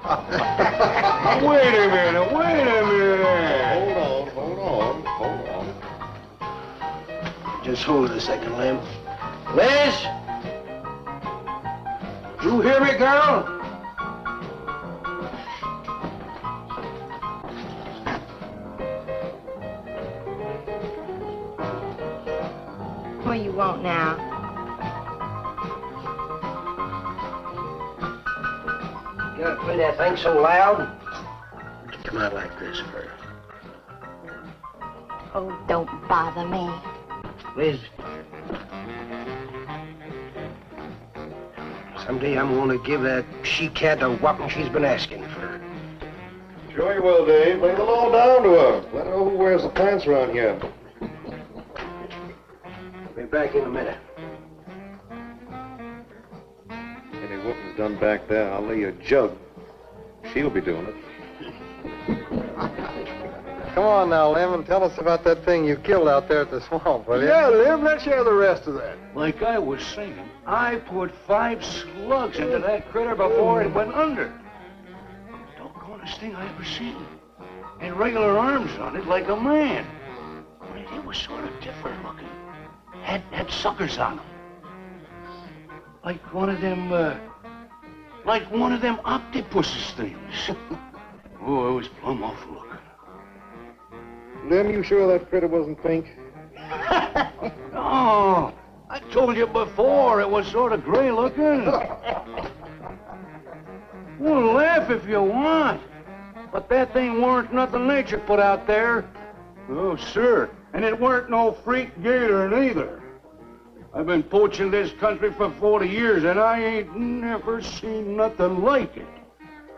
Wait a minute, wait a minute. Hold on. Just hold it a second, Lem. Liz? You hear me, girl? What do you want now? You gotta play that thing so loud. Come out like this, Fur. Oh, don't bother me. Liz. Someday I'm gonna give that she-cat a whopping she's been asking for. Sure you will, Dave. Lay the law down to her. Let her know who wears the pants around here. Be back in a minute. Any whooping's done back there, I'll lay you a jug. She'll be doing it. Come on now, Lem, and tell us about that thing you killed out there at the swamp, will you? Yeah, Lem, let's hear the rest of that. Like I was saying, I put 5 slugs into that critter before it went under. Doggonest thing I ever seen. And regular arms on it like a man. Only it was sort of different looking. Had suckers on them. Like one of them octopuses things. Oh, it was plumb awful looking. Lem, you sure that critter wasn't pink? Oh, I told you before it was sort of gray looking. Well, laugh if you want. But that thing weren't nothing nature put out there. Oh, sir. And it weren't no freak gator neither. I've been poaching this country for 40 years, and I ain't never seen nothing like it.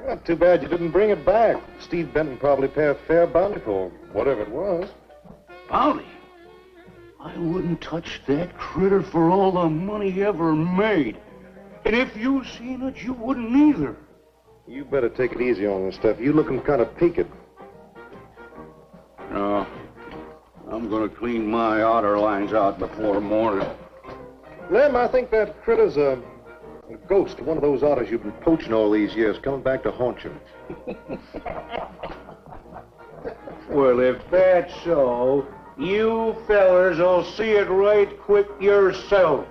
Well, too bad you didn't bring it back. Steve Benton probably pay a fair bounty for whatever it was. Bounty? I wouldn't touch that critter for all the money he ever made. And if you seen it, you wouldn't either. You better take it easy on this stuff. You looking kind of peaked. No. I'm gonna clean my otter lines out before morning. Lem, I think that critter's a ghost, one of those otters you've been poaching all these years, coming back to haunt you. Well, if that's so, you fellers will see it right quick yourselves.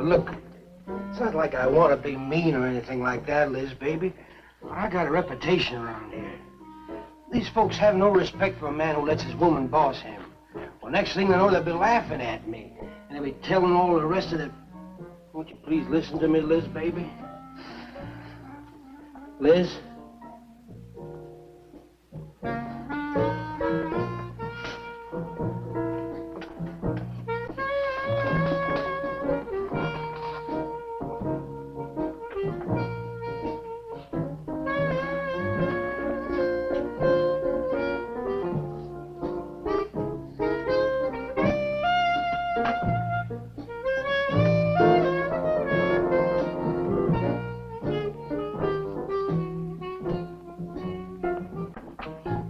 Look, it's not like I want to be mean or anything like that, Liz, baby. I got a reputation around here. These folks have no respect for a man who lets his woman boss him. Well, next thing they know, they'll be laughing at me. And they'll be telling all the rest of the... Won't you please listen to me, Liz, baby? Liz?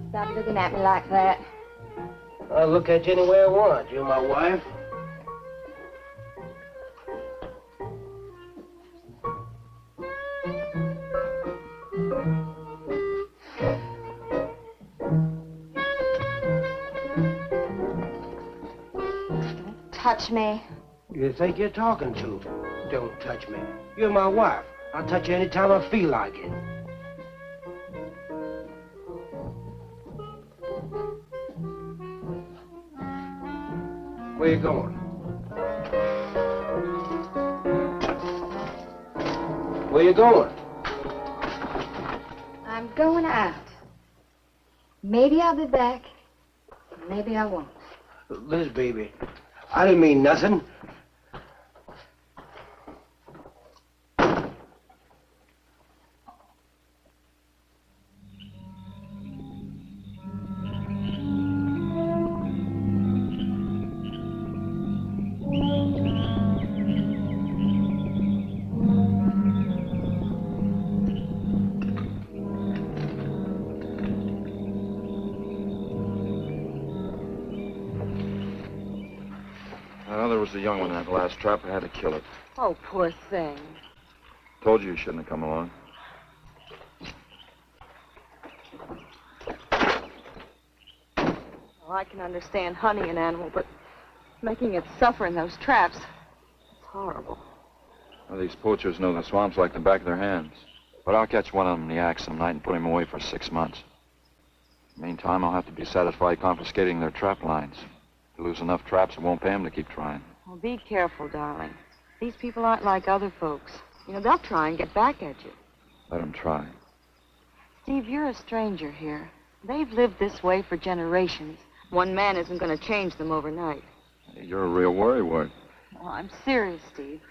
Stop looking at me like that. I'll look at you any way I want. You're my wife. Don't touch me. You think you're talking to? Don't touch me. You're my wife. I'll touch you any time I feel like it. Where you going? Where you going? I'm going out. Maybe I'll be back. Maybe I won't. Liz, baby, I didn't mean nothing. Well, there was a young one in that last trap. I had to kill it. Oh, poor thing. Told you shouldn't have come along. Well, I can understand hunting an animal, but making it suffer in those traps, it's horrible. Well, these poachers know the swamps like the back of their hands. But I'll catch one of them in the act some night and put him away for 6 months. Meantime, I'll have to be satisfied confiscating their trap lines. If they lose enough traps, it won't pay them to keep trying. Well, be careful, darling. These people aren't like other folks. You know, they'll try and get back at you. Let them try. Steve, you're a stranger here. They've lived this way for generations. One man isn't going to change them overnight. Hey, you're a real worrywart. Well, I'm serious, Steve.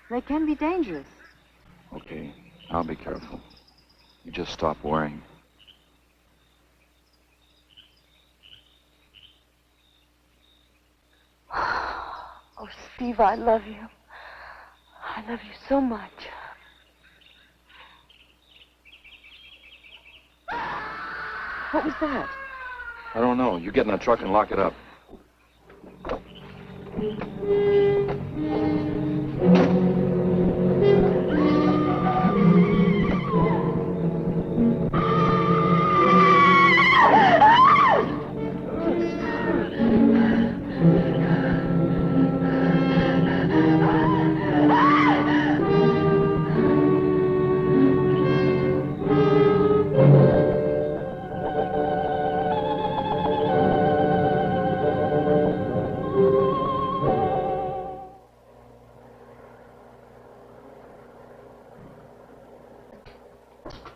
They can be dangerous. Okay, I'll be careful. You just stop worrying. Oh, Steve, I love you. I love you so much. What was that? I don't know. You get in the truck and lock it up.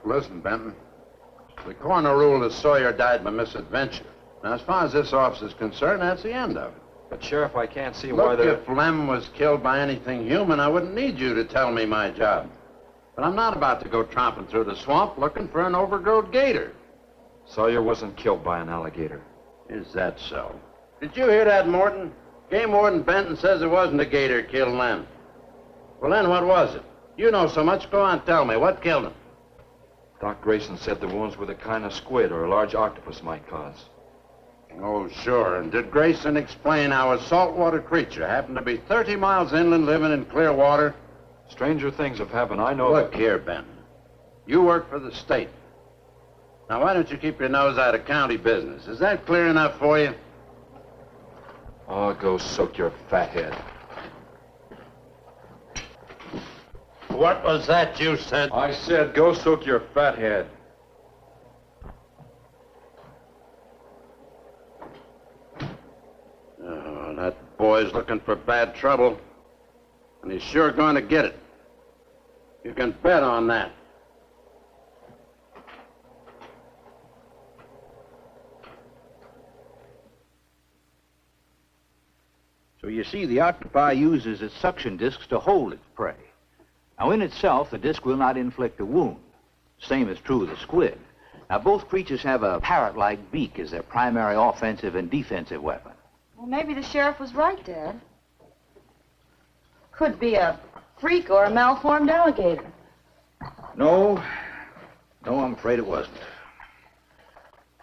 Listen, Benton. The coroner ruled that Sawyer died by misadventure. Now, as far as this officer's concerned, that's the end of it. But, Sheriff, I can't see why Look, if Lem was killed by anything human, I wouldn't need you to tell me my job. But I'm not about to go tromping through the swamp looking for an overgrown gator. Sawyer wasn't killed by an alligator. Is that so? Did you hear that, Morton? Game Warden Benton says it wasn't a gator killed Lem. Well, then what was it? You know so much. Go on, tell me. What killed him? Doc Grayson said the wounds were the kind of squid or a large octopus might cause. Oh, sure. And did Grayson explain how a saltwater creature happened to be 30 miles inland living in clear water? Stranger things have happened. I know. Look here, Benton. You work for the state. Now, why don't you keep your nose out of county business? Is that clear enough for you? Oh, go soak your fat head. What was that you said? I said go soak your fat head. Oh, that boy's looking for bad trouble. And he's sure going to get it. You can bet on that. So you see, the octopi uses its suction discs to hold its prey. Now, in itself, the disc will not inflict a wound. Same is true of the squid. Now, both creatures have a parrot-like beak as their primary offensive and defensive weapon. Well, maybe the sheriff was right, Dad. Could be a freak or a malformed alligator. No, I'm afraid it wasn't.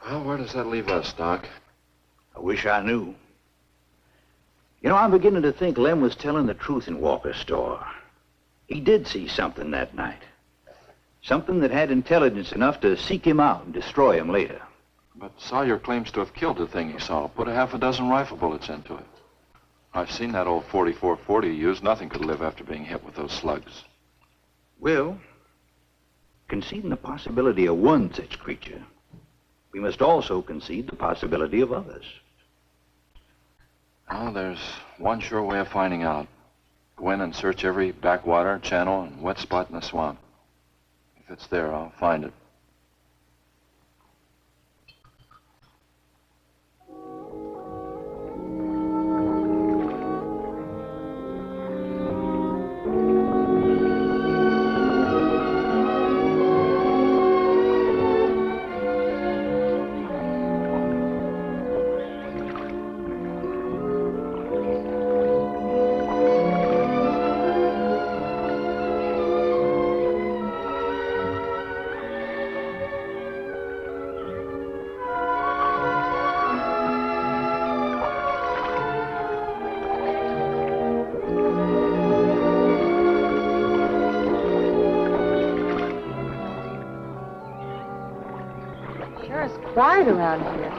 Well, where does that leave us, Doc? I wish I knew. You know, I'm beginning to think Lem was telling the truth in Walker's store. He did see something that night. Something that had intelligence enough to seek him out and destroy him later. But Sawyer claims to have killed the thing he saw. Put a half a dozen rifle bullets into it. I've seen that old 44-40 used. Nothing could live after being hit with those slugs. Well, conceding the possibility of one such creature, we must also concede the possibility of others. Well, there's one sure way of finding out. Go in and search every backwater, channel, and wet spot in the swamp. If it's there, I'll find it. Sure is quiet around here.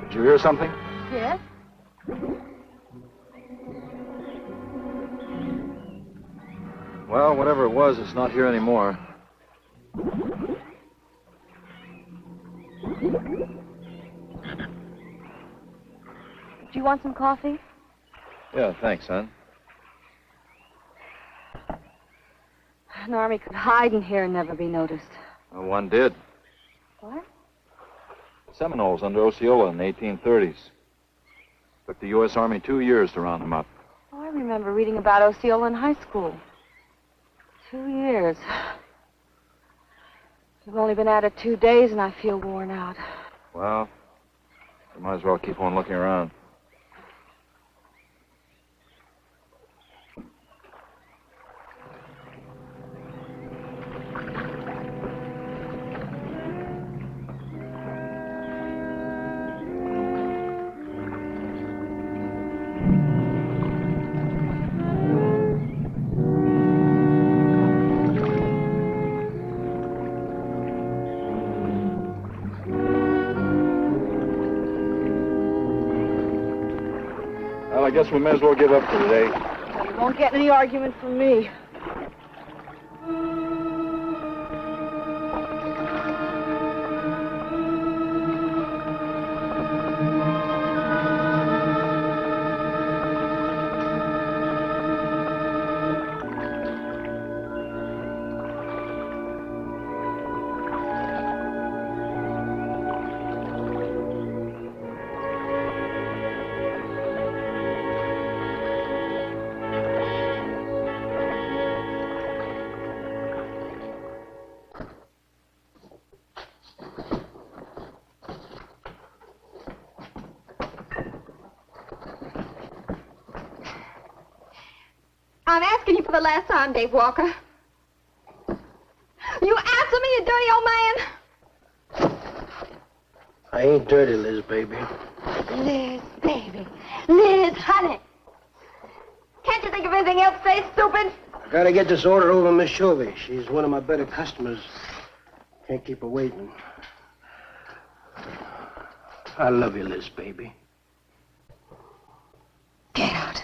Did you hear something? Yes? Well, whatever it was, it's not here anymore. Do you want some coffee? Yeah, thanks, son. An army could hide in here and never be noticed. Well, one did. What? Seminoles under Osceola in the 1830s. Took the U.S. Army 2 years to round them up. Oh, I remember reading about Osceola in high school. 2 years. We've only been at it 2 days, and I feel worn out. Well, you might as well keep on looking around. Well, I guess we may as well give up for today. You won't get any argument from me. I'm asking you for the last time, Dave Walker. You answer me, you dirty old man. I ain't dirty, Liz, baby. Liz, baby. Liz, honey. Can't you think of anything else to say, stupid? I gotta get this order over to Miss Shovey. She's one of my better customers. Can't keep her waiting. I love you, Liz, baby. Get out.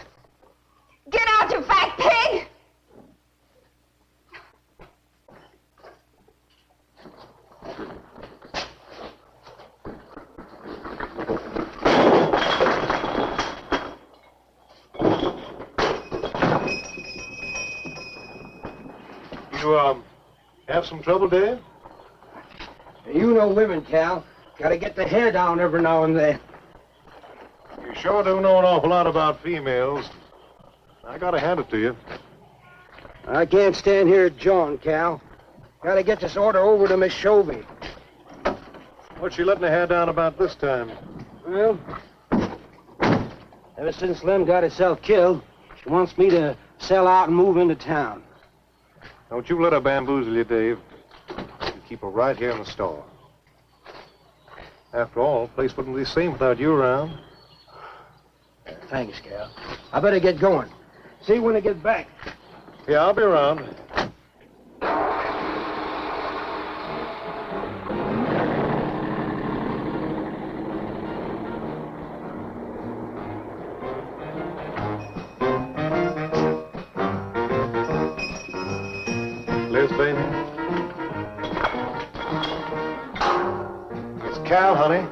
Get out, you fat pig! You, have some trouble, Dave? You know women, Cal. Gotta get the hair down every now and then. You sure do know an awful lot about females. I gotta hand it to you. I can't stand here at John, Cal. Gotta get this order over to Miss Shovey. What's she letting her hair down about this time? Well, ever since Lem got herself killed, she wants me to sell out and move into town. Don't you let her bamboozle you, Dave. You keep her right here in the store. After all, the place wouldn't be the same without you around. Thanks, Cal. I better get going. See you when I get back. Yeah, I'll be around. Liz, baby. It's Cal, honey.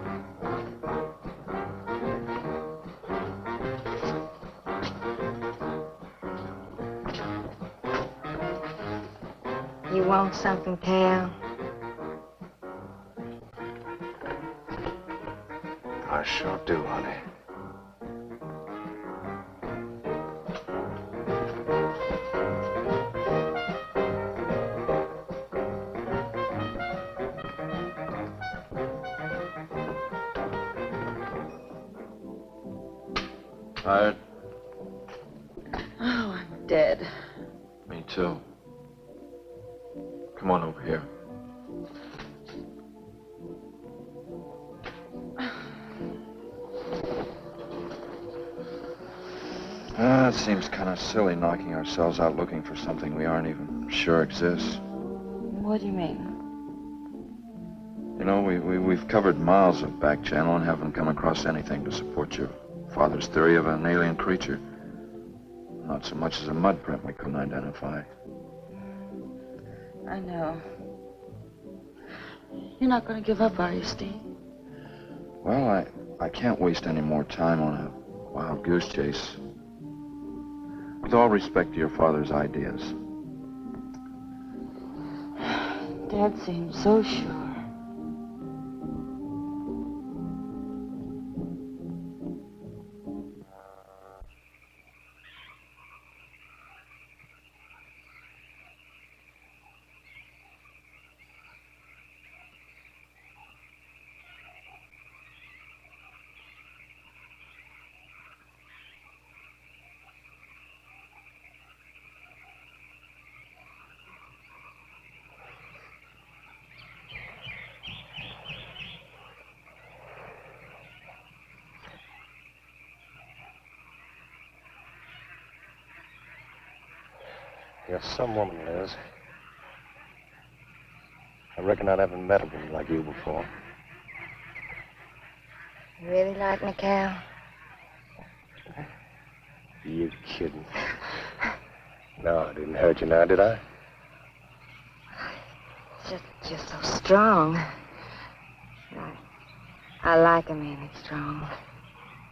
You want something, Cal? I sure do, honey. Tired? Oh, I'm dead. Me too. Come on over here. It seems kind of silly knocking ourselves out looking for something we aren't even sure exists. What do you mean? You know, we've covered miles of back channel and haven't come across anything to support your father's theory of an alien creature. Not so much as a mud print we couldn't identify. I know. You're not going to give up, are you, Steve? Well, I can't waste any more time on a wild goose chase. With all respect to your father's ideas. Dad seems so sure. You're some woman, Liz. I reckon I haven't met a woman like you before. You really like me, Cal? You kidding? No, I didn't hurt you now, did I? Just so strong. I like a man that's strong.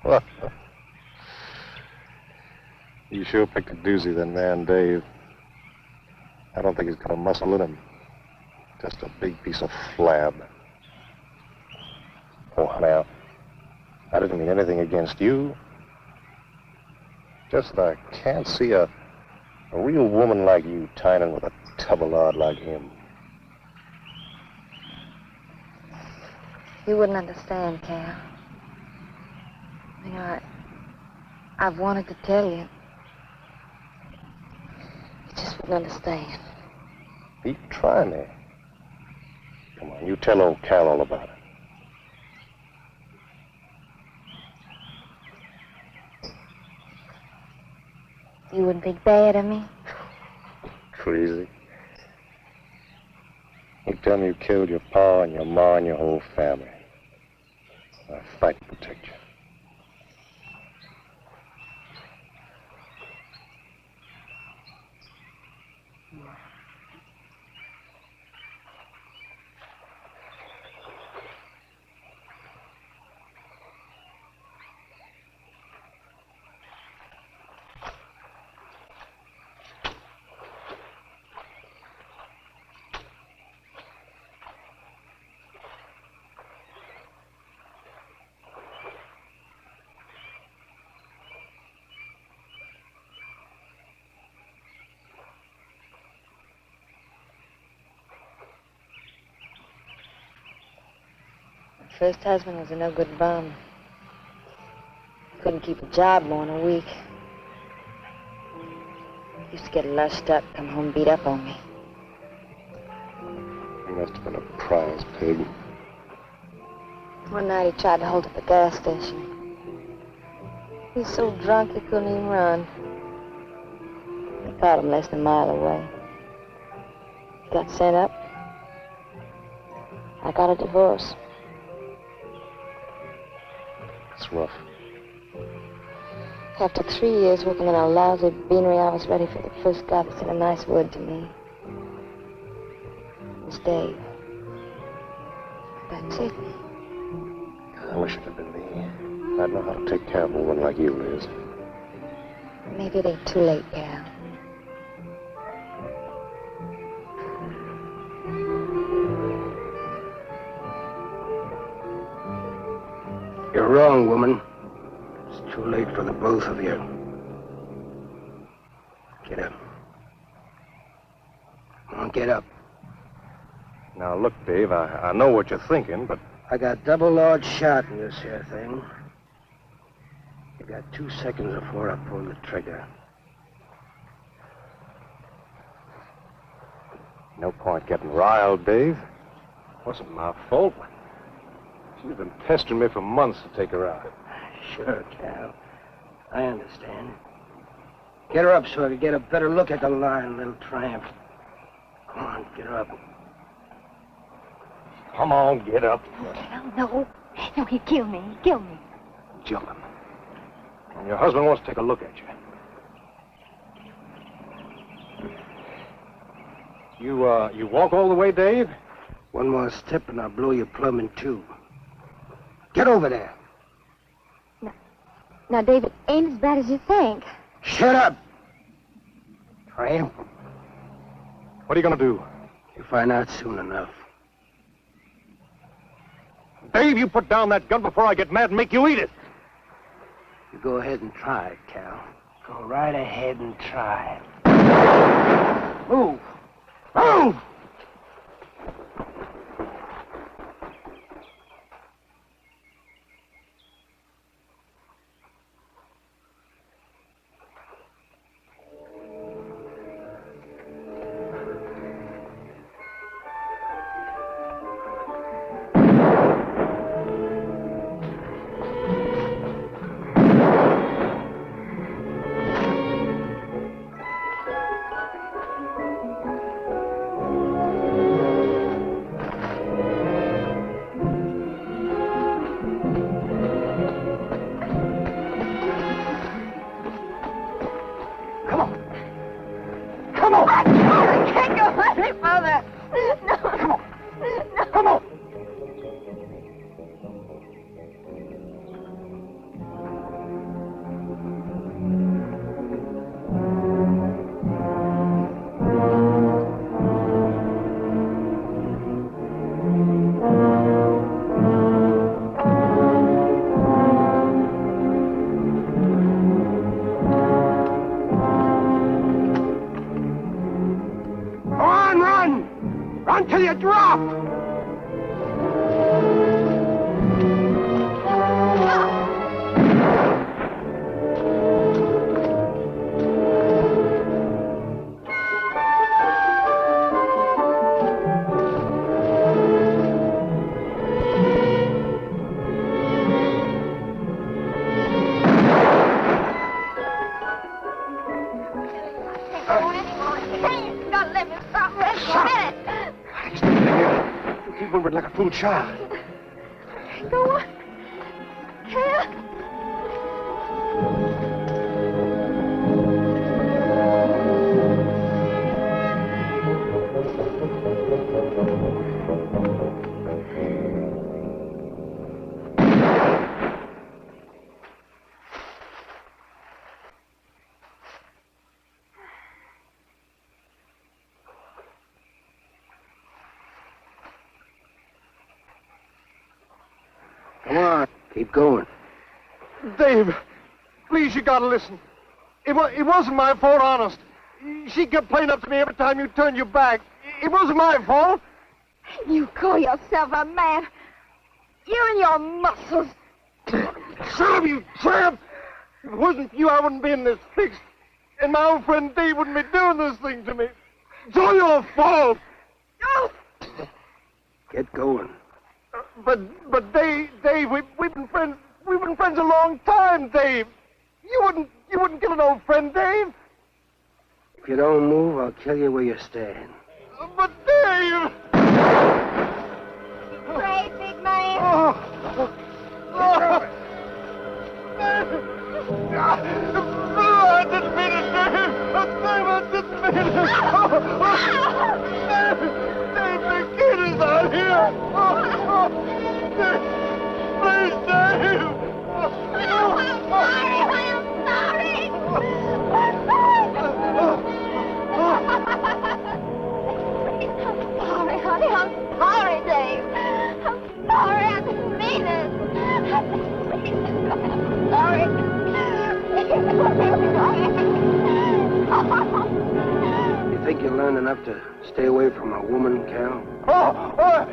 Well, you sure picked a doozy, then, man, Dave. I don't think he's got a muscle in him. Just a big piece of flab. Oh, honey, I didn't mean anything against you. Just that I can't see a real woman like you tying in with a tubbalard like him. You wouldn't understand, Cal. You know, I've wanted to tell you. You just wouldn't understand. You try me. Come on, you tell old Cal all about it. You wouldn't think bad of me? Crazy. You tell me you killed your pa and your ma and your whole family. I'll fight to protect you. First husband was a no-good bum. Couldn't keep a job more than a week. Used to get lushed up, come home beat up on me. He must have been a prize pig. One night he tried to hold up the gas station. He was so drunk he couldn't even run. They caught him less than a mile away. He got sent up. I got a divorce. It's rough. After 3 years working in a lousy beanery, I was ready for the first guy that said a nice word to me. It was Dave. That's it. I wish it had been me. I'd know how to take care of a woman like you, Liz. Maybe it ain't too late, Cal. You're wrong, woman. It's too late for the both of you. Get up. Come on, get up. Now, look, Dave, I know what you're thinking, but... I got double large shot in this here thing. If got 2 seconds before I pull the trigger. No point getting riled, Dave. Wasn't my fault. She's been pestering me for months to take her out. Sure, Cal. I understand. Get her up so I can get a better look at the line, little tramp. Come on, get her up. Come on, get up. Cal, no. No, he'd kill me. He'd kill me. Jumping. And your husband wants to take a look at you. You walk all the way, Dave? One more step and I'll blow your plumb in two. Get over there. Now, David, ain't as bad as you think. Shut up! Tramp. What are you going to do? You'll find out soon enough. Dave, you put down that gun before I get mad and make you eat it. You go ahead and try it, Cal. Go right ahead and try it. Move! Move! Until you drop! Like a fool child. Go on. Cal. Come on, keep going. Dave, please, you gotta listen. It wasn't my fault, honest. She kept playing up to me every time you turned your back. It wasn't my fault. You call yourself a man. You and your muscles. Shut up, you tramp! If it wasn't for you, I wouldn't be in this fix. And my old friend Dave wouldn't be doing this thing to me. It's all your fault. Oh. Get going. But Dave, we've been friends. We've been friends a long time, Dave. You wouldn't kill an old friend, Dave. If you don't move, I'll kill you where you stand. But Dave! Pray, big man. I didn't mean it, Dave. Dave, I didn't mean it. Dave, the kid is out here. Dave, please, Dave. I'm sorry. I'm sorry, Dave. I'm sorry. I didn't mean it. I'm sorry. You think think you learned enough to stay away from a woman, Cal?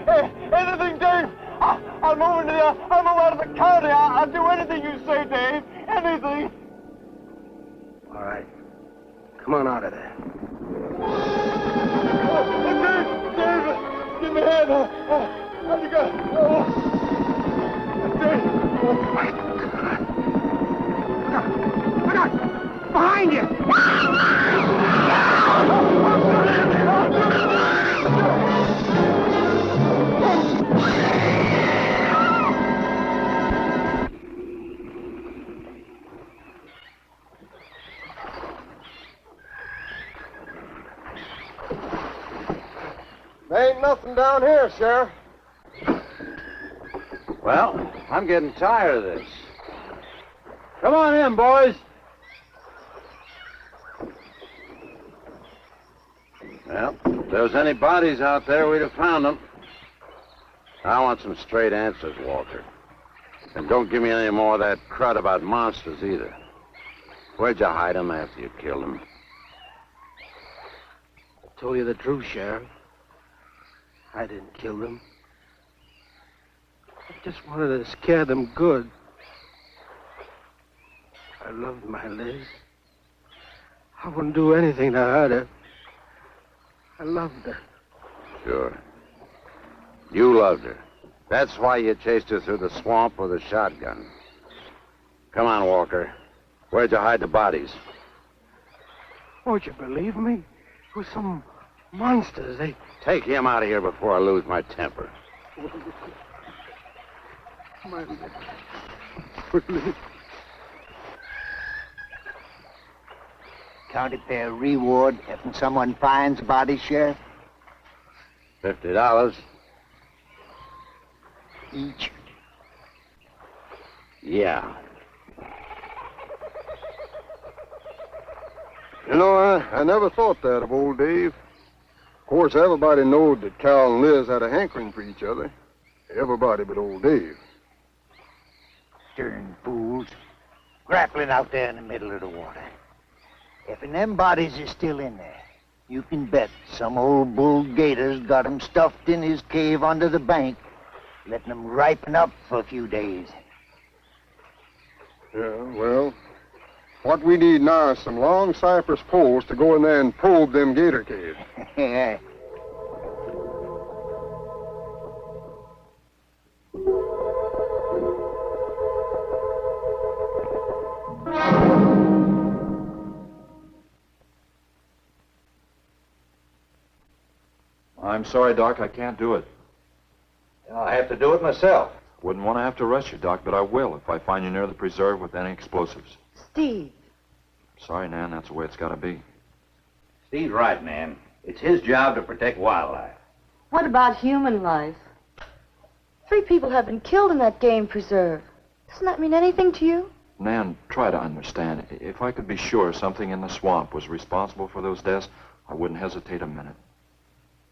Hey, anything, Dave. I'll move out of the county. I'll do anything you say, Dave. Anything. All right. Come on out of there. Dave, give me a hand. How'd you go? Dave. Look out! Behind you! There ain't nothing down here, Sheriff. Well, I'm getting tired of this. Come on in, boys. Well, if there was any bodies out there, we'd have found them. I want some straight answers, Walker. And don't give me any more of that crud about monsters, either. Where'd you hide them after you killed them? I told you the truth, Sheriff. I didn't kill them. I just wanted to scare them good. I loved my Liz. I wouldn't do anything to hurt her. I loved her. Sure. You loved her. That's why you chased her through the swamp with a shotgun. Come on, Walker. Where'd you hide the bodies? Won't you believe me? It was some monsters. They... Take him out of here before I lose my temper. My Liz. County pay a reward if someone finds a body, Sheriff? $50. Each. Yeah. You know, I never thought that of old Dave. Of course, everybody knowed that Cal and Liz had a hankering for each other. Everybody but old Dave. Darn fools. Grappling out there in the middle of the water. If them bodies is still in there, you can bet some old bull gator's got 'em stuffed in his cave under the bank, letting 'em ripen up for a few days. Yeah, well, what we need now is some long cypress poles to go in there and probe them gator caves. Yeah. I'm sorry, Doc, I can't do it. I'll have to do it myself. Wouldn't want to have to arrest you, Doc, but I will if I find you near the preserve with any explosives. Steve, Sorry, Nan, that's the way it's got to be. Steve's right, Nan. It's his job to protect wildlife. what about human life? 3 people have been killed in that game preserve. Doesn't that mean anything to you? Nan, try to understand. If I could be sure something in the swamp was responsible for those deaths, I wouldn't hesitate a minute.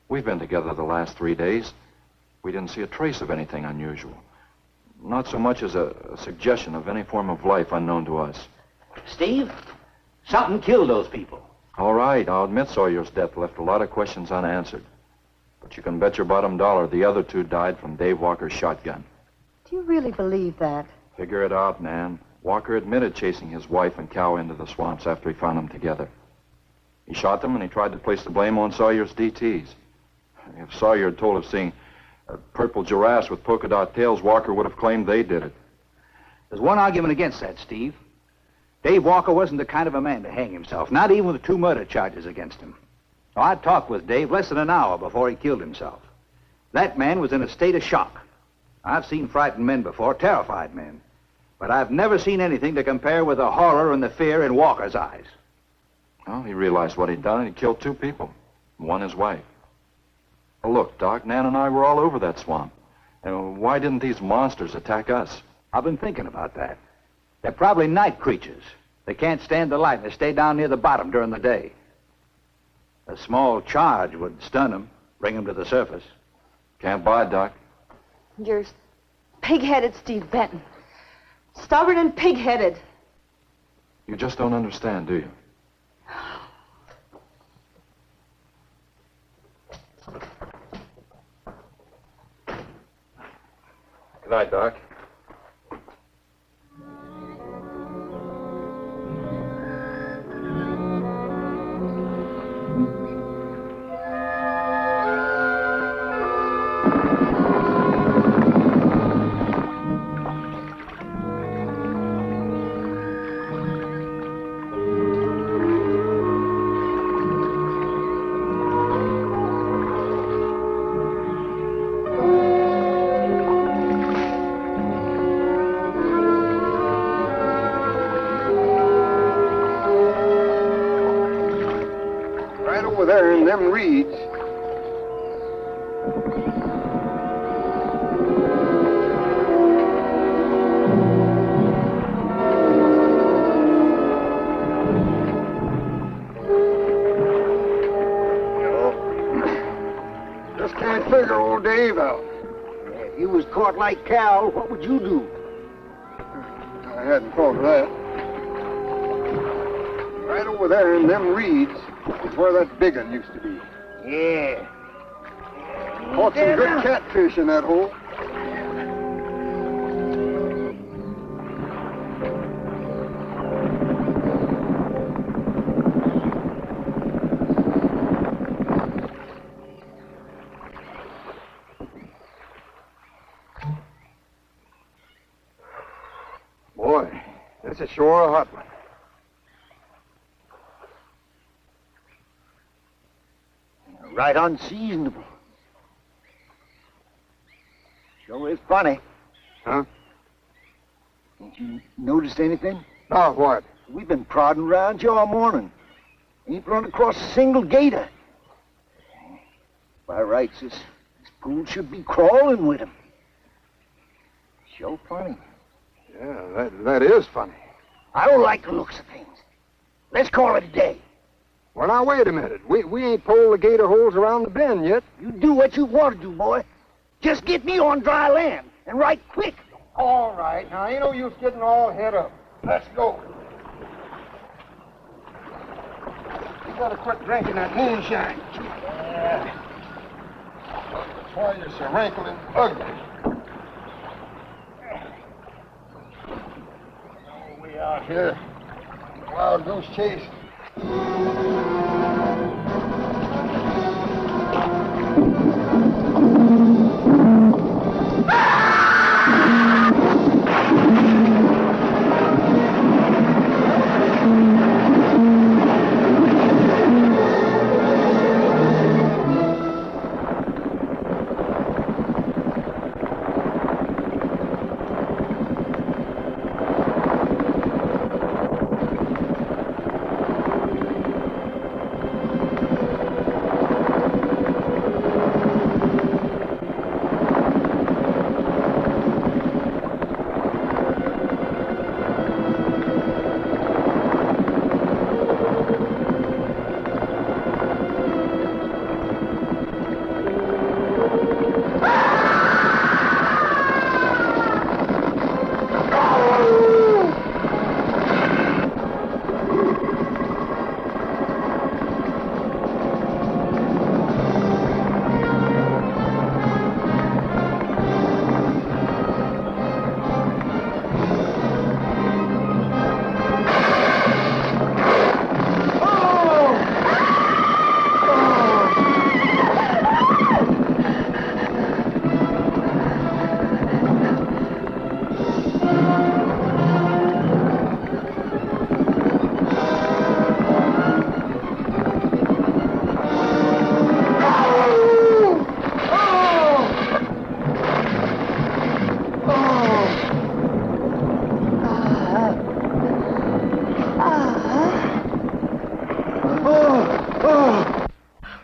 We've been together the last 3 days. We didn't see a trace of anything unusual. Not so much as a suggestion of any form of life unknown to us. Steve, something killed those people. All right, I'll admit Sawyer's death left a lot of questions unanswered. But you can bet your bottom dollar the other 2 died from Dave Walker's shotgun. Do you really believe that? Figure it out, Nan. Walker admitted chasing his wife and cow into the swamps after he found them together. He shot them and he tried to place the blame on Sawyer's DTs. If Sawyer had told of seeing purple giraffes with polka dot tails, Walker would have claimed they did it. There's one argument against that, Steve. Dave Walker wasn't the kind of a man to hang himself, not even with 2 murder charges against him. Now, I talked with Dave less than an hour before he killed himself. That man was in a state of shock. I've seen frightened men before, terrified men. But I've never seen anything to compare with the horror and the fear in Walker's eyes. Well, he realized what he'd done and he killed 2 people. One his wife. Well, look, Doc, Nan and I were all over that swamp. And why didn't these monsters attack us? I've been thinking about that. They're probably night creatures. They can't stand the light and they stay down near the bottom during the day. A small charge would stun them, bring them to the surface. Can't buy it, Doc. You're pig-headed, Steve Benton. Stubborn and pig-headed. You just don't understand, do you? Good night, Doc. Right over there in them reeds. Just can't figure old Dave out. If you was caught like Cal, what would you do? I hadn't thought of that. Right over there in them reeds is where that big one used to be. Yeah. Caught some good catfish in that hole. Boy, this is sure a hot one. Right unseasonable. Sure is funny. Huh? Ain't you noticed anything? Oh, what? We've been prodding around you all morning. Ain't run across a single gator. By rights, this pool should be crawling with 'em. Sure funny. Yeah, that is funny. I don't like the looks of things. Let's call it a day. Well, now, wait a minute. We ain't pulled the gator holes around the bend yet. You do what you want to do, boy. Just get me on dry land, and right quick. All right. Now, ain't no use getting all head up. Let's go. You better quit drinking that moonshine. Yeah. That's why you're so wrinkling ugly. Oh, we out here. Wild goose chase.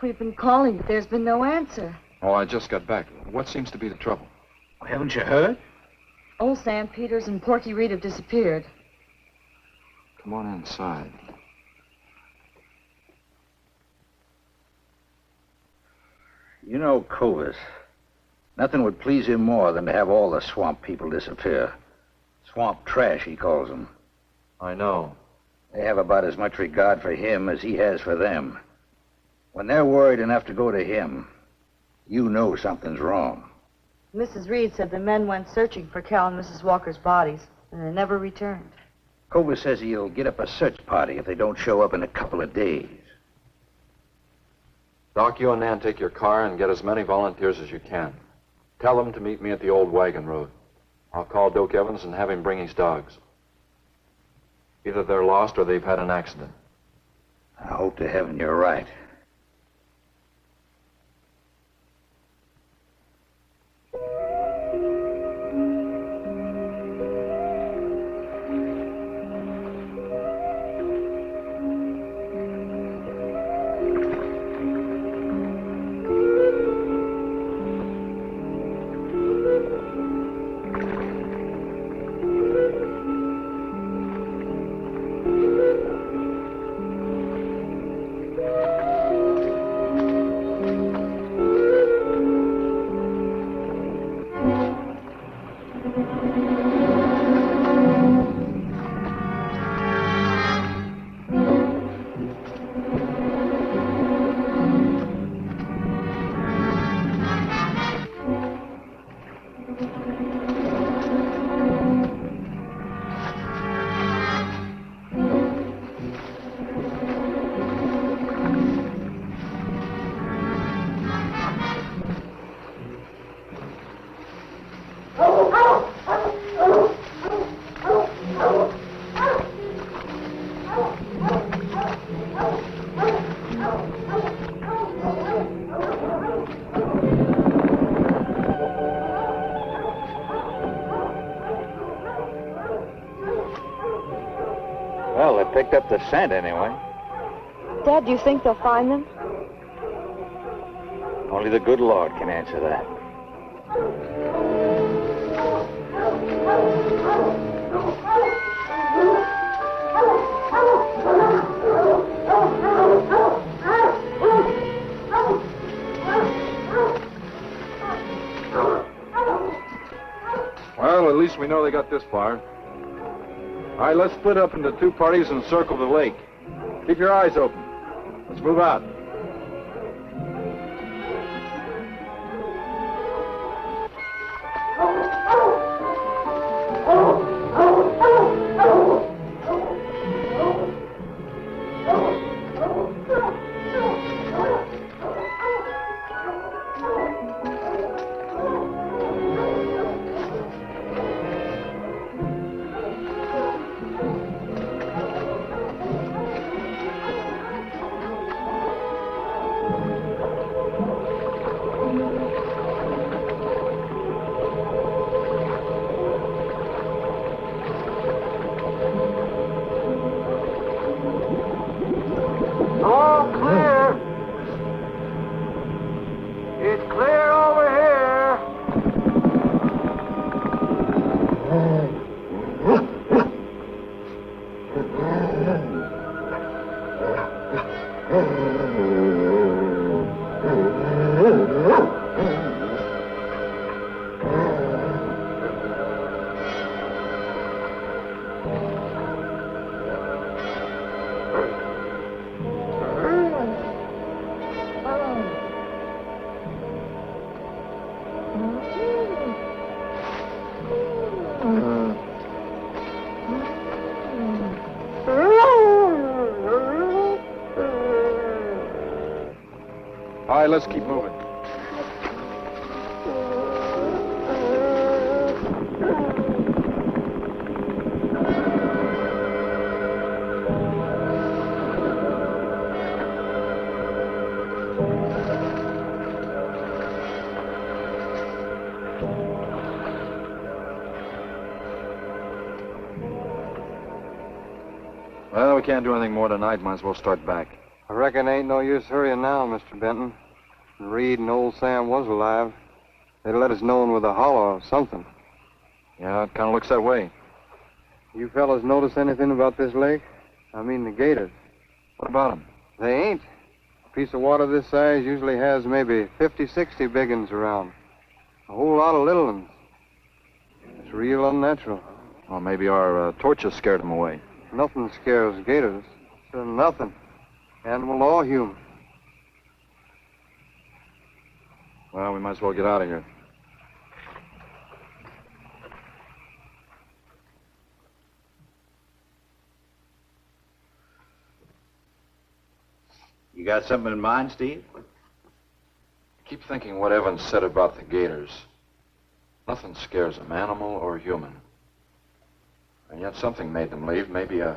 We've been calling, but there's been no answer. Oh, I just got back. What seems to be the trouble? Haven't you heard? Old Sam Peters and Porky Reed have disappeared. Come on inside. You know Clovis. Nothing would please him more than to have all the swamp people disappear. Swamp trash, he calls them. I know. They have about as much regard for him as he has for them. When they're worried enough to go to him, you know something's wrong. Mrs. Reed said the men went searching for Cal and Mrs. Walker's bodies, and they never returned. Cobra says he'll get up a search party if they don't show up in a couple of days. Doc, you and Nan take your car and get as many volunteers as you can. Tell them to meet me at the old wagon road. I'll call Doak Evans and have him bring his dogs. Either they're lost or they've had an accident. I hope to heaven you're right. Well, they picked up the scent anyway. Dad, do you think they'll find them? Only the good Lord can answer that. Well, at least we know they got this far. All right, let's split up into two parties and circle the lake. Keep your eyes open. Let's move out. All clear. It's clear over here. All right, let's keep moving. Well, we can't do anything more tonight. Might as well start back. I reckon ain't no use hurrying now, Mr. Benton. If Reed and old Sam was alive, they'd let us know with a holler or something. Yeah, it kind of looks that way. You fellas notice anything about this lake? I mean the gators. What about them? They ain't. A piece of water this size usually has maybe 50, 60 big uns around. A whole lot of little ones. It's real unnatural. Well, maybe our torches scared them away. Nothing scares gators. Nothing. Animal or human. Well, we might as well get out of here. You got something in mind, Steve? I keep thinking what Evans said about the gators. Nothing scares them, animal or human. And yet something made them leave. Maybe a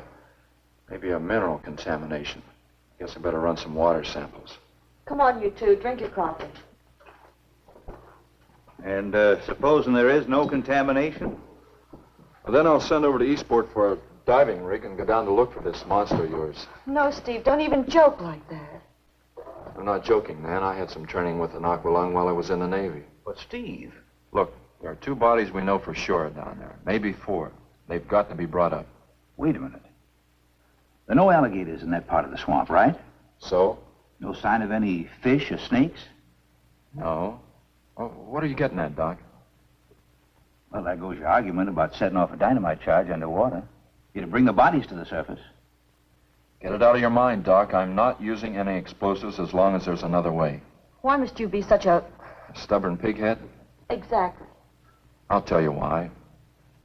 mineral contamination. Guess I better run some water samples. Come on, you two. Drink your coffee. And supposing there is no contamination? Well, then I'll send over to Eastport for a diving rig and go down to look for this monster of yours. No, Steve, don't even joke like that. I'm not joking, man. I had some training with an aqualung while I was in the Navy. But, Steve... Look, there are 2 bodies we know for sure down there. Maybe 4. They've got to be brought up. Wait a minute. There are no alligators in that part of the swamp, right? So? No sign of any fish or snakes? No. Oh, what are you getting at, Doc? Well, there goes your argument about setting off a dynamite charge underwater. You'd bring the bodies to the surface. Get it out of your mind, Doc. I'm not using any explosives as long as there's another way. Why must you be such a... A stubborn pighead? Exactly. I'll tell you why.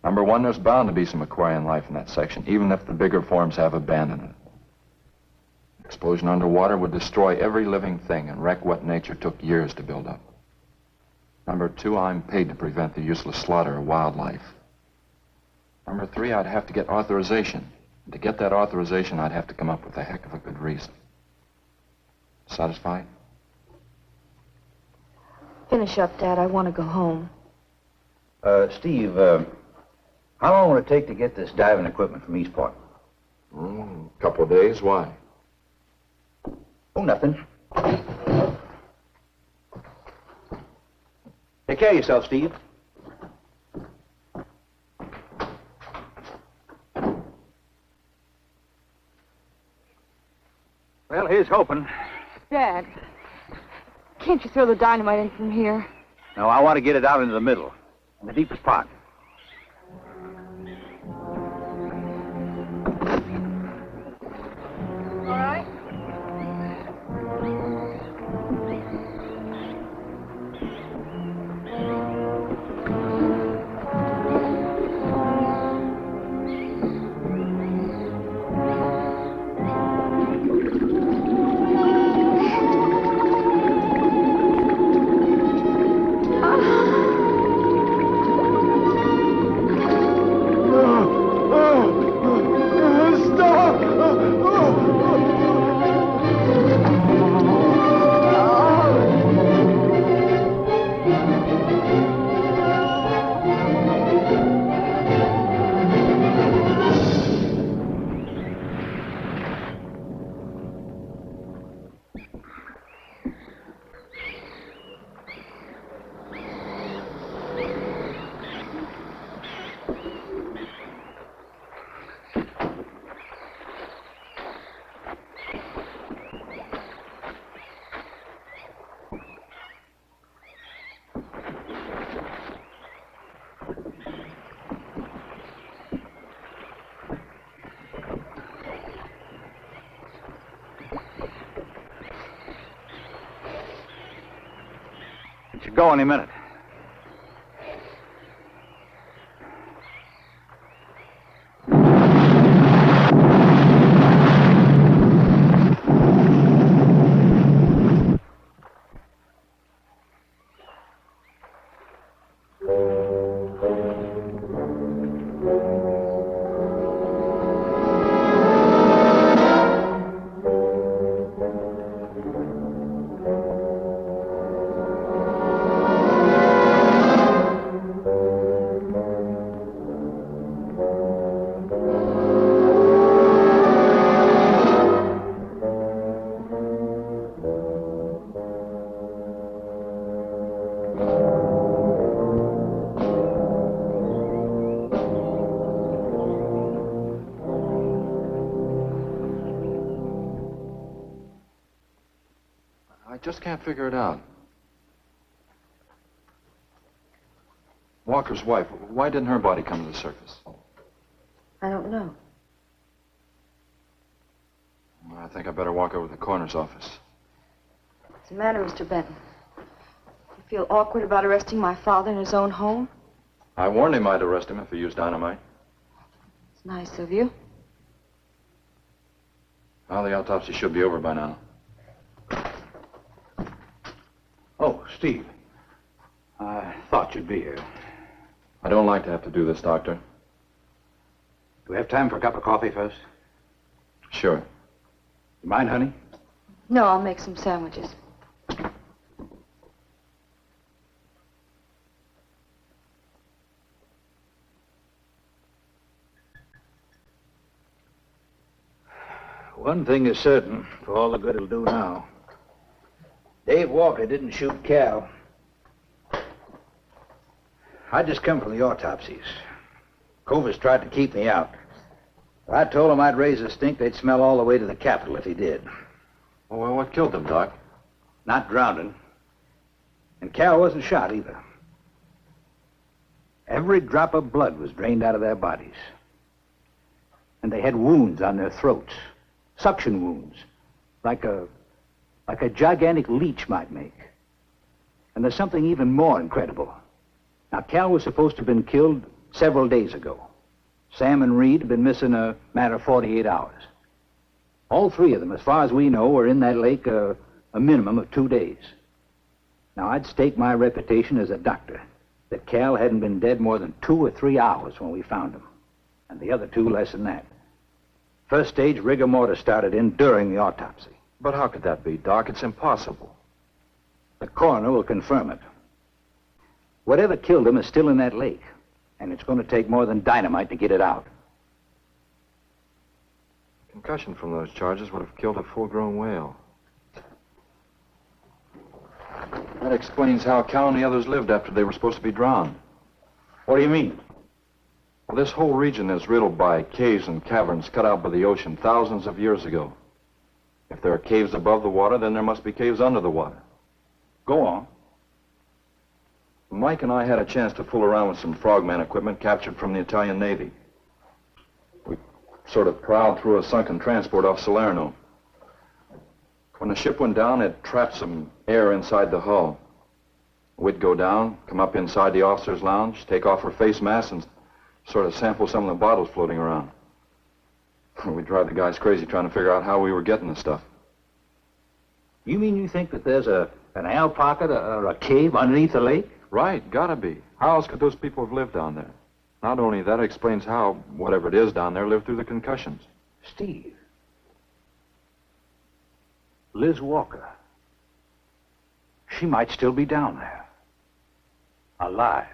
Number 1, there's bound to be some aquarian life in that section, even if the bigger forms have abandoned it. Explosion underwater would destroy every living thing and wreck what nature took years to build up. Number 2, I'm paid to prevent the useless slaughter of wildlife. Number 3, I'd have to get authorization. And to get that authorization, I'd have to come up with a heck of a good reason. Satisfied? Finish up, Dad. I want to go home. Steve, how long will it take to get this diving equipment from Eastport? A couple of days. Why? Oh, nothing. Take care of yourself, Steve. Well, here's hoping. Dad, can't you throw the dynamite in from here? No, I want to get it out into the middle, in the deepest part. All right. It should go any minute. I just can't figure it out. Walker's wife, why didn't her body come to the surface? I don't know. Well, I think I better walk over to the coroner's office. What's the matter, Mr. Benton? You feel awkward about arresting my father in his own home? I warned him I'd arrest him if he used dynamite. It's nice of you. Well, the autopsy should be over by now. Oh, Steve. I thought you'd be here. I don't like to have to do this, Doctor. Do we have time for a cup of coffee first? Sure. You mind, honey? No, I'll make some sandwiches. One thing is certain, for all the good it'll do now. Dave Walker didn't shoot Cal. I just come from the autopsies. Covers tried to keep me out. I told him I'd raise a stink they'd smell all the way to the Capitol if he did. Well, what killed them, Doc? Not drowning. And Cal wasn't shot either. Every drop of blood was drained out of their bodies. And they had wounds on their throats. Suction wounds. Like a gigantic leech might make. And there's something even more incredible. Now, Cal was supposed to have been killed several days ago. Sam and Reed have been missing a matter of 48 hours. All three of them, as far as we know, were in that lake a minimum of 2 days. Now, I'd stake my reputation as a doctor that Cal hadn't been dead more than 2 or 3 hours when we found him. And the other two less than that. First stage rigor mortis started in during the autopsy. But how could that be, Doc? It's impossible. The coroner will confirm it. Whatever killed him is still in that lake. And it's going to take more than dynamite to get it out. Concussion from those charges would have killed a full-grown whale. That explains how Cal and the others lived after they were supposed to be drowned. What do you mean? Well, this whole region is riddled by caves and caverns cut out by the ocean thousands of years ago. If there are caves above the water, then there must be caves under the water. Go on. Mike and I had a chance to fool around with some frogman equipment captured from the Italian Navy. We sort of prowled through a sunken transport off Salerno. When the ship went down, it trapped some air inside the hull. We'd go down, come up inside the officer's lounge, take off her face mask, and sort of sample some of the bottles floating around. We'd drive the guys crazy trying to figure out how we were getting the stuff. You mean you think that there's an ale pocket or a cave underneath the lake? Right, gotta be. How else could those people have lived down there? Not only that, it explains how, whatever it is down there, lived through the concussions. Steve. Liz Walker. She might still be down there. Alive.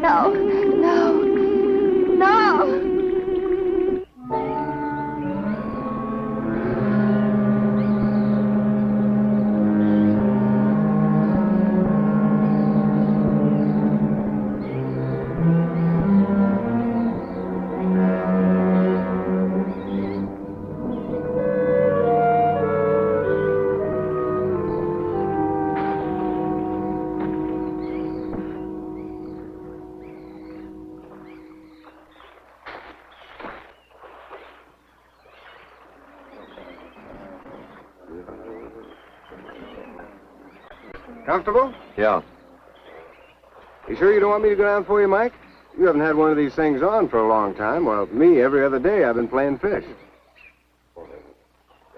No, no, no! Comfortable? Yeah. You sure you don't want me to go down for you, Mike? You haven't had one of these things on for a long time. Well, me, every other day I've been playing fish.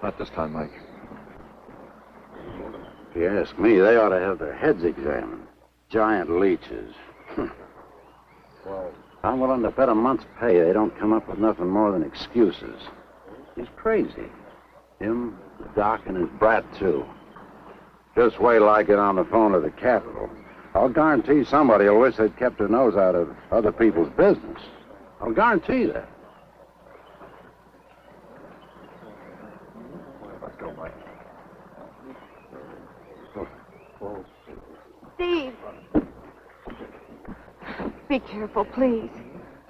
Not this time, Mike. If you ask me, they ought to have their heads examined. Giant leeches. I'm willing to bet a month's pay they don't come up with nothing more than excuses. He's crazy. Him, the doc, and his brat, too. Just wait till I get on the phone to the Capitol. I'll guarantee somebody will wish they'd kept their nose out of other people's business. I'll guarantee that. Let's go, Mike. Steve! Be careful, please.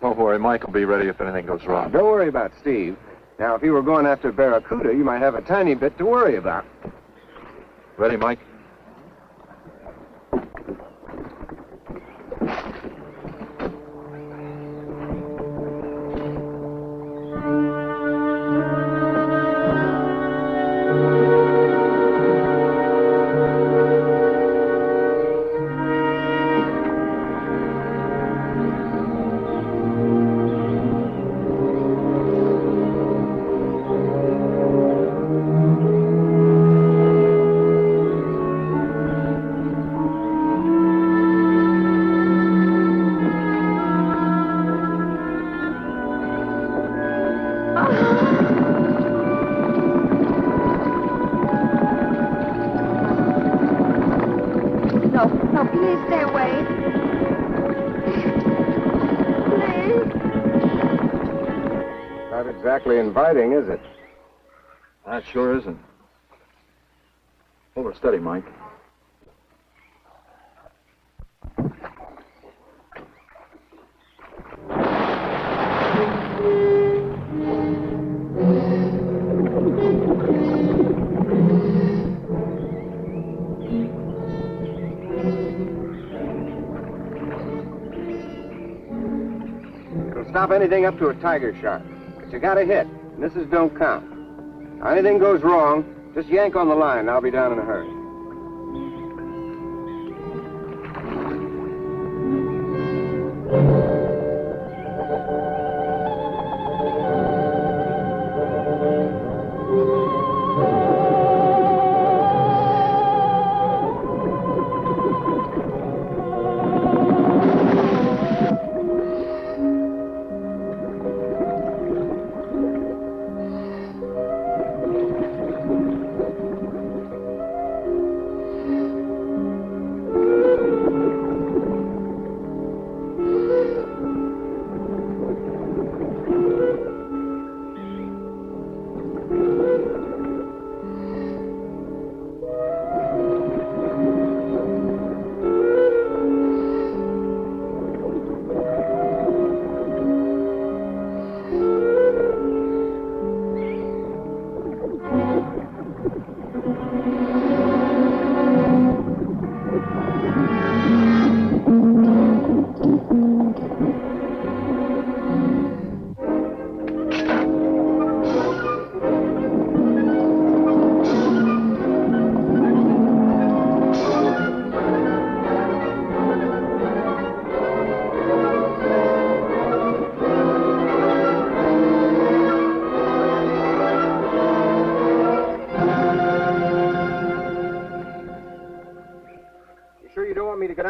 Don't worry, Mike will be ready if anything goes wrong. Don't worry about Steve. Now, if you were going after Barracuda, you might have a tiny bit to worry about. Ready, Mike? Oh, please stay away. Please. Not exactly inviting, is it? That sure isn't. Hold her steady, Mike. It'll stop anything up to a tiger shot. But you got to hit. Misses don't count. Now, anything goes wrong, just yank on the line, and I'll be down in a hurry.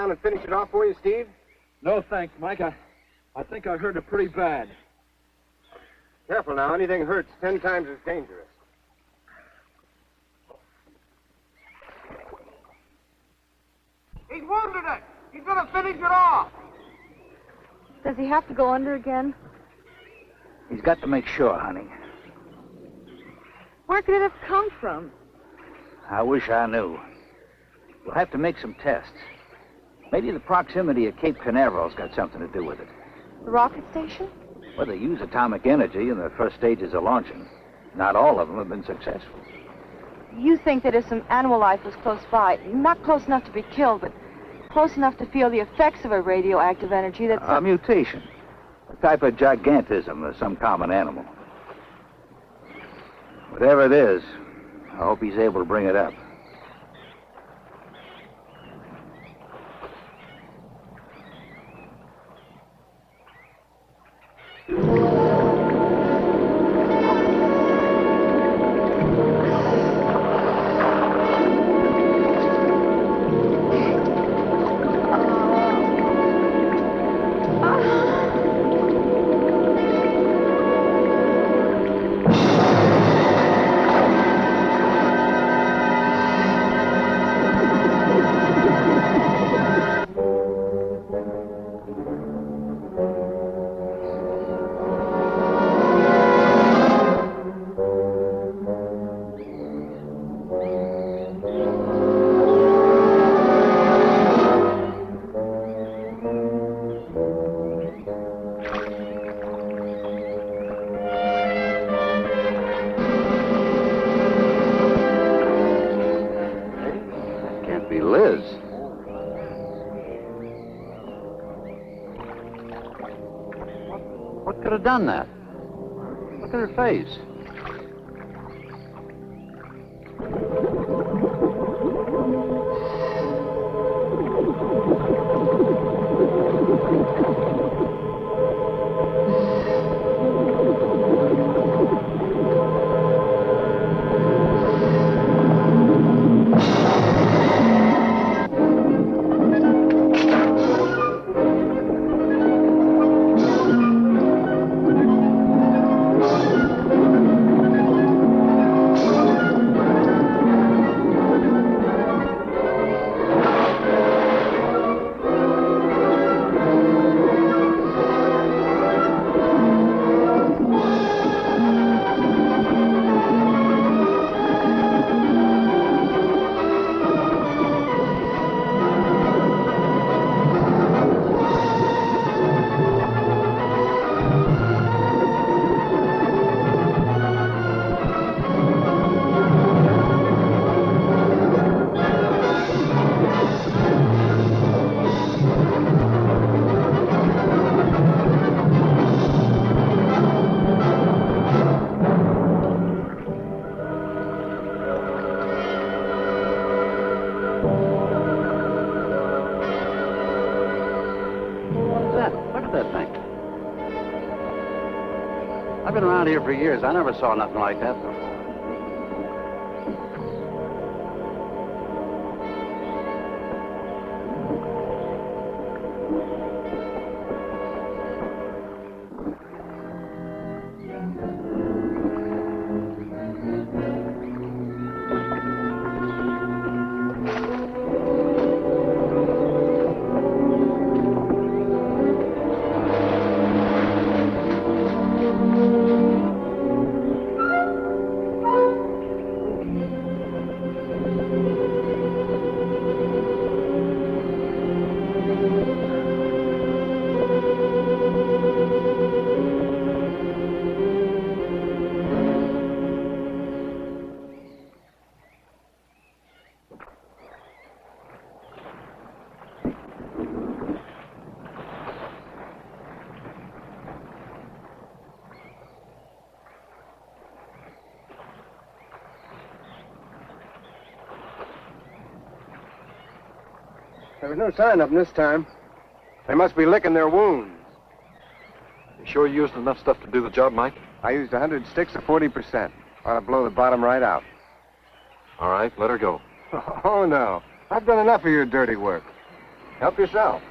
And finish it off for you, Steve? No, thanks, Mike. I think I hurt it pretty bad. Careful now. Anything hurts 10 times as dangerous. He's wounded it. He's going to finish it off. Does he have to go under again? He's got to make sure, honey. Where could it have come from? I wish I knew. We'll have to make some tests. Maybe the proximity of Cape Canaveral's got something to do with it. The rocket station? Well, they use atomic energy in the first stages of launching. Not all of them have been successful. You think that if some animal life was close by, not close enough to be killed, but close enough to feel the effects of a radioactive energy, that's... A mutation. A type of gigantism of some common animal. Whatever it is, I hope he's able to bring it up. What could have done that? Look at her face. at that thing. I've been around here for years. I never saw nothing like that before. There was no sign of them this time. They must be licking their wounds. You sure you used enough stuff to do the job, Mike? I used 100 sticks of 40%. Ought to blow the bottom right out. All right, let her go. Oh, no. I've done enough of your dirty work. Help yourself.